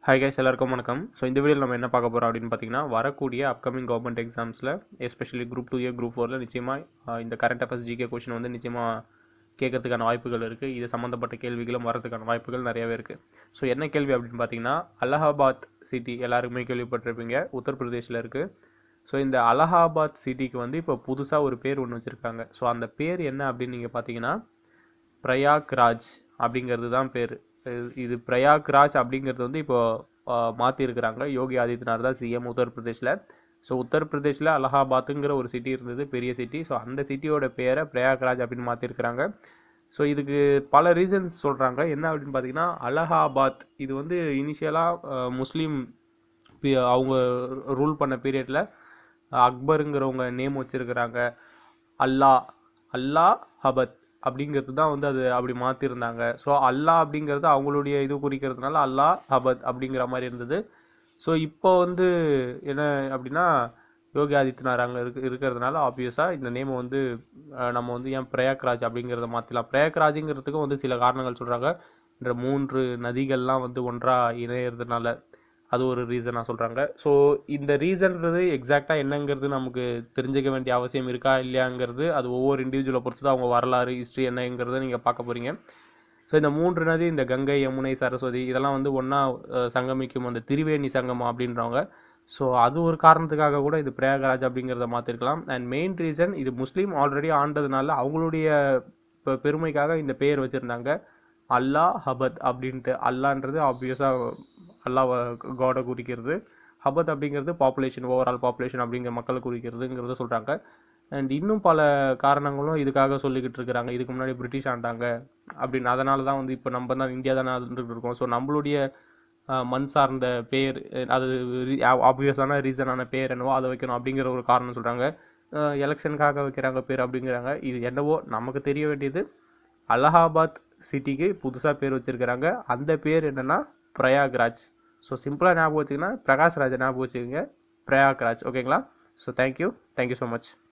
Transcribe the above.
Hi guys, எல்லாருக்கும் வணக்கம். So இந்த வீடியோவில் நம்ம என்ன பார்க்க போகிறோம் அப்படின்னு பார்த்தீங்கன்னா, வரக்கூடிய அப்கமிங் கவர்மெண்ட் எக்ஸாம்ஸில் எஸ்பெஷலி குரூப் 2A குரூப் 4ல் நிச்சயமாக இந்த கரண்ட் அஃபேர்ஸ் ஜிகே கொஷின் வந்து நிச்சயமாக கேட்கறதுக்கான வாய்ப்புகள் இருக்குது. இது சம்மந்தப்பட்ட கேள்விகளும் வரதுக்கான வாய்ப்புகள் நிறையவே இருக்குது. ஸோ என்ன கேள்வி அப்படின்னு பார்த்தீங்கன்னா, அலகாபாத் சிட்டி எல்லாருக்குமே கேள்விப்பட்டிருப்பீங்க, உத்தரப்பிரதேசில் இருக்குது. ஸோ இந்த அலகாபாத் சிட்டிக்கு வந்து இப்போ புதுசாக ஒரு பேர் ஒன்று வச்சுருக்காங்க. ஸோ அந்த பேர் என்ன அப்படின்னு நீங்கள் பார்த்தீங்கன்னா, பிரயாக்ராஜ் அப்படிங்கிறது தான் பேர். இது பிரயாக்ராஜ் அப்படிங்கிறது வந்து இப்போ மாற்றிருக்கிறாங்க. யோகி ஆதித்யநாத் தான் சிஎம் உத்தரப்பிரதேஷில். ஸோ உத்தரப்பிரதேஷில் அலகாபாத்துங்கிற ஒரு சிட்டி இருந்தது, பெரிய சிட்டி. ஸோ அந்த சிட்டியோட பேரை பிரயாக்ராஜ் அப்படின்னு மாற்றிருக்கிறாங்க. ஸோ இதுக்கு பல ரீசன்ஸ் சொல்கிறாங்க. என்ன அப்படின்னு பார்த்தீங்கன்னா, அலகாபாத் இது வந்து இனிஷியலாக முஸ்லீம் அவங்க ரூல் பண்ண பீரியடில் அக்பருங்கிறவங்க நேம் வச்சுருக்கிறாங்க. அல்லாஹபத் அப்படிங்கிறது தான் வந்து அது அப்படி மாற்றிருந்தாங்க. ஸோ அல்லாஹ் அப்படிங்கிறது அவங்களுடைய இது குறிக்கிறதுனால அல்லாஹபத் அப்படிங்கிற மாதிரி இருந்தது. ஸோ இப்போ வந்து என்ன அப்படின்னா, யோகி ஆதித்யநாத் அங்கே இருக்கிறதுனால ஆப்வியஸாக இந்த நேமை வந்து நம்ம வந்து ஏன் பிரயாக்ராஜ் அப்படிங்கிறத மாற்றலாம். பிரயாக்ராஜுங்கிறதுக்கும் வந்து சில காரணங்கள் சொல்கிறாங்க. இந்த 3 நதிகள்லாம் வந்து ஒன்றாக இணையிறதுனால அது ஒரு ரீசனாக சொல்கிறாங்க. ஸோ இந்த ரீசன்றது எக்ஸாக்டாக என்னங்கிறது நமக்கு தெரிஞ்சுக்க வேண்டிய அவசியம் இருக்கா இல்லையாங்கிறது அது ஒவ்வொரு இண்டிவிஜுவலை பொறுத்து தான் அவங்க வரலாறு ஹிஸ்ட்ரி என்னங்கிறத நீங்கள் பார்க்க போகிறீங்க. ஸோ இந்த 3 நதி, இந்த கங்கை, யமுனை, சரஸ்வதி இதெல்லாம் வந்து ஒன்றா சங்கமிக்கும் அந்த திரிவேணி சங்கமம் அப்படின்றவங்க. ஸோ அது ஒரு காரணத்துக்காக கூட இது பிரயாகராஜ் அப்படிங்கிறத மாற்றிருக்கலாம். அண்ட் மெயின் ரீசன் இது முஸ்லீம் ஆல்ரெடி ஆண்டதுனால அவங்களுடைய பெருமைக்காக இந்த பெயர் வச்சுருந்தாங்க, அல்லாஹபத் அப்படின்ட்டு. அல்லான்றது ஆப்வியஸாக அல்லாஹ் காடை குறிக்கிறது. ஹபத் அப்படிங்கிறது பாப்புலேஷன், ஓவரால் பாப்புலேஷன் அப்படிங்கிற மக்களை குறிக்கிறதுங்கிறத சொல்கிறாங்க. அண்ட் இன்னும் பல காரணங்களும் இதுக்காக சொல்லிக்கிட்டு இருக்கிறாங்க. இதுக்கு முன்னாடி பிரிட்டிஷ் ஆண்டாங்க அப்படின்னு. அதனால தான் வந்து இப்போ நம்ம தான் இந்தியா தானே இருந்துகிட்டு இருக்கோம். ஸோ நம்மளுடைய மண் சார்ந்த பேர், அது ஆப்வியஸான ரீசனான பேர் என்னவோ அதை வைக்கணும் அப்படிங்கிற ஒரு காரணம் சொல்கிறாங்க. எலெக்ஷனுக்காக வைக்கிறாங்க பேர் அப்படிங்கிறாங்க. இது என்னவோ நமக்கு தெரிய வேண்டியது, அலகாபாத் சிட்டிக்கு புதுசாக பேர் வச்சுருக்கிறாங்க. அந்த பேர் என்னென்னா பிரயாக்ராஜ். ஸோ சிம்பிளாக ஞாபகம் வச்சுக்கிங்கன்னா பிரகாஷ்ராஜை ஞாபகம் வச்சுக்கோங்க, பிரயாக்ராஜ். ஓகேங்களா? So thank you so much.